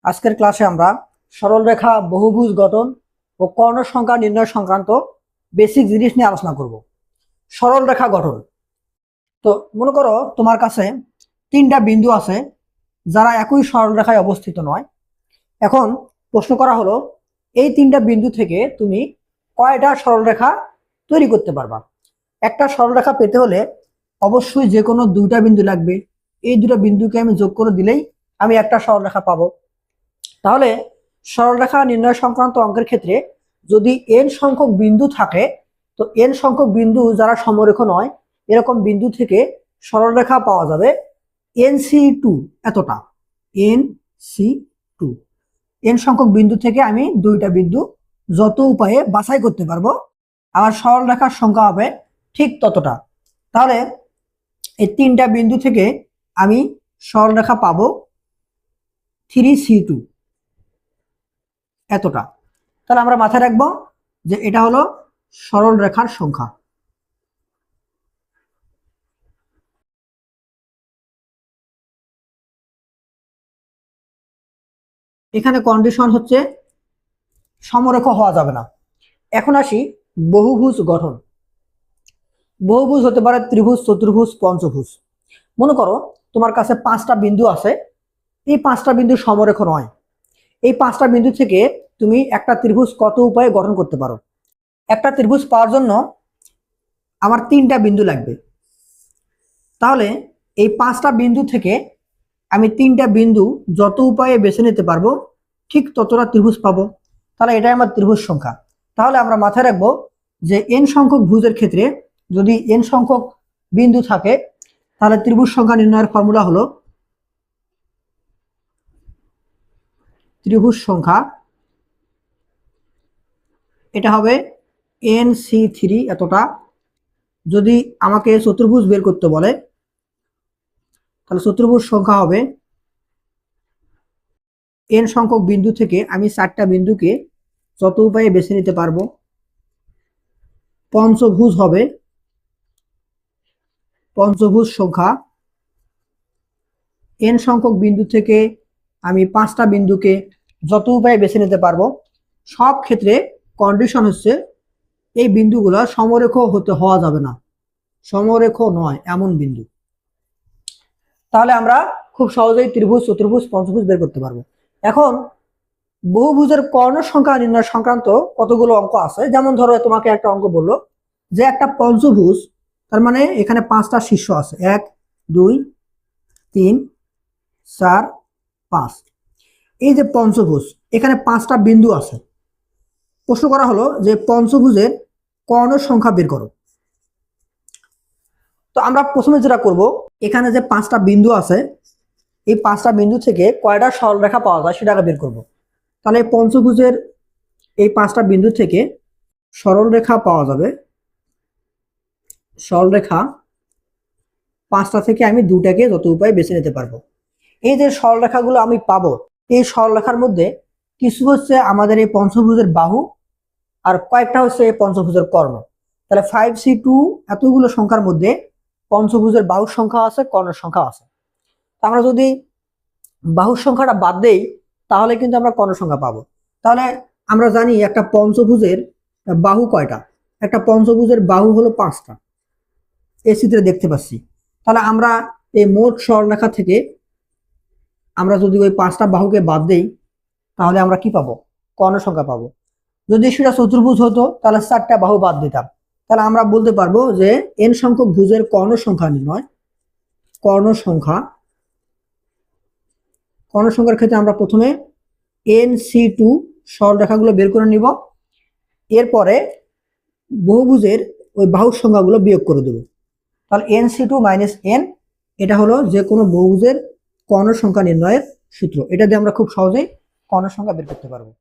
আজকের ক্লাসে আমরা সরলরেখা বহুভুজ গঠন ও কর্ণ সংখ্যা নির্ণয় সংক্রান্ত বেসিক জিনিস নিয়ে আলোচনা করব। সরলরেখা গঠন। তো মনে করো তোমার কাছে তিনটা বিন্দু আছে যারা একই সরলরেখায় অবস্থিত নয়। এখন প্রশ্ন করা হলো এই তিনটা বিন্দু থেকে তুমি কয়টা সরলরেখা তৈরি করতে পারবা। একটা সরলরেখা পেতে হলে অবশ্যই যে কোনো দুইটা বিন্দু লাগবে। এই দুটো বিন্দুকে আমি যোগ করে দিলেই আমি একটা সরলরেখা পাবো। তাহলে সরলরেখা নির্ণয় সংক্রান্ত অঙ্কের ক্ষেত্রে যদি n সংখ্যক বিন্দু থাকে, তো n সংখ্যক বিন্দু যারা সমরেখ নয় এরকম বিন্দু থেকে সরলরেখা পাওয়া যাবে NC2 এতটা। NC2 n সংখ্যক বিন্দু থেকে আমি দুইটা বিন্দু যত উপায়ে বাছাই করতে পারবো, আমার সরলরেখার সংখ্যা হবে ঠিক ততটা। তাহলে এই তিনটা বিন্দু থেকে আমি সরলরেখা পাবো 3C2 এতটা। তাহলে আমরা মাথায় রাখবো যে এটা হলো সরল রেখার সংখ্যা। এখানে কন্ডিশন হচ্ছে সমরেখ হওয়া যাবে না। এখন আসি বহুভুজ গঠন। বহুভুজ হতে পারে ত্রিভুজ, চতুর্ভুজ, পঞ্চভুজ। মনে করো তোমার কাছে পাঁচটা বিন্দু আছে, এই পাঁচটা বিন্দু সমরেখ নয়। এই পাঁচটা বিন্দু থেকে তুমি একটা ত্রিভুজ কত উপায়ে গঠন করতে পারো। একটা ত্রিভুজ পাওয়ার জন্য আমার তিনটা বিন্দু লাগবে। তাহলে এই পাঁচটা বিন্দু থেকে আমি তিনটা বিন্দু যত উপায়ে বেছে নিতে পারবো ঠিক ততটা ত্রিভুজ পাবো। তাহলে এটাই আমার ত্রিভুজ সংখ্যা। তাহলে আমরা মাথায় রাখবো যে n সংখ্যক ভুজের ক্ষেত্রে যদি n সংখ্যক বিন্দু থাকে তাহলে ত্রিভুজ সংখ্যা নির্ণয়ের ফর্মুলা হলো ত্রিভুজ সংখ্যা, এটা হবে NC3 এতটা। যদি আমাকে চতুর্ভুজ বের করতে বলে তাহলে চতুর্ভুজ সংখ্যা হবে n সংখ্যক বিন্দু থেকে আমি চারটা বিন্দুকে যত উপায়ে বেছে নিতে পারবো। পঞ্চভুজ হবে পঞ্চভুজ সংখ্যা, n সংখ্যক বিন্দু থেকে আমি পাঁচটা বিন্দুকে যত উপায়ে বেছে নিতে পারবো। সব ক্ষেত্রে কন্ডিশন হচ্ছে এই বিন্দুগুলো সমরেখ হওয়া যাবে না, সমরেখ নয় এমন বিন্দু। তাহলে আমরা খুব সহজেই ত্রিভুজ, চতুর্ভুজ, পঞ্চভুজ বের করতে পারবো। এখন বহুভুজের কর্ণ সংখ্যা নির্ণয় সংক্রান্ত কতগুলো অঙ্ক আছে। যেমন ধরো তোমাকে একটা অঙ্ক বললো যে একটা পঞ্চভুজ, তার মানে এখানে পাঁচটা শীর্ষ আছে, 1 2 3 4 5। এই যে পঞ্চভুজ, এখানে পাঁচটা বিন্দু আছে। প্রশ্ন করা হলো যে পঞ্চভুজের কর্ণ সংখ্যা বের করো। তো আমরা প্রথমে যেটা করব, এখানে যে পাঁচটা বিন্দু আছে এই পাঁচটা বিন্দু থেকে কয়টা সরলরেখা পাওয়া যায় সেটা বের করব। তাহলে পঞ্চভুজের এই পাঁচটা বিন্দু থেকে সরলরেখা পাওয়া যাবে। সরলরেখা পাঁচটা থেকে আমি দুটাকে যত উপায়ে বেছে নিতে পারবো। এই যে সরলরেখাগুলো আমি পাবো, এই সরলরেখার মধ্যে কিছু হচ্ছে আমাদের এই পঞ্চভুজের বাহু আর কয়েকটা হচ্ছে এই পঞ্চভুজের কর্ণ। তাহলে 5C2 এতগুলো সংখ্যার মধ্যে পঞ্চভুজের বাহুর সংখ্যা আছে, কর্ণের সংখ্যা আছে। আমরা যদি বাহুর সংখ্যাটা বাদ দেই তাহলে কিন্তু আমরা কর্ণ সংখ্যা পাবো। তাহলে আমরা জানি একটা পঞ্চভুজের বাহু কয়টা। একটা পঞ্চভুজের বাহু হলো পাঁচটা, এই চিত্রে দেখতে পাচ্ছি। তাহলে আমরা এই মোট সরলরেখা থেকে আমরা যদি ওই পাঁচটা বাহুকে বাদ দেই তাহলে আমরা কি পাবো? কর্ণ সংখ্যা পাবো। যদি সেটা চতুর্ভুজ হতো তাহলে চারটা বাহু বাদ দিতাম। তাহলে আমরা বলতে পারবো যে n সংখ্যক ভুজের কর্ণ সংখ্যা নির্ণয়। কর্ণ সংখ্যা, কর্ণ সংখ্যার ক্ষেত্রে আমরা প্রথমে NC2 সরলরেখাগুলো বের করে নিব, এরপরে বহুভুজের ওই বাহুর সংখ্যাগুলো বিয়োগ করে দেব। তাহলে NC2 - n, এটা হলো যে কোনো বহুভুজের কর্ণ সংখ্যা নির্ণয়ের সূত্র। এটা দিয়ে আমরা খুব সহজেই কর্ণ সংখ্যা বের করতে পারবো।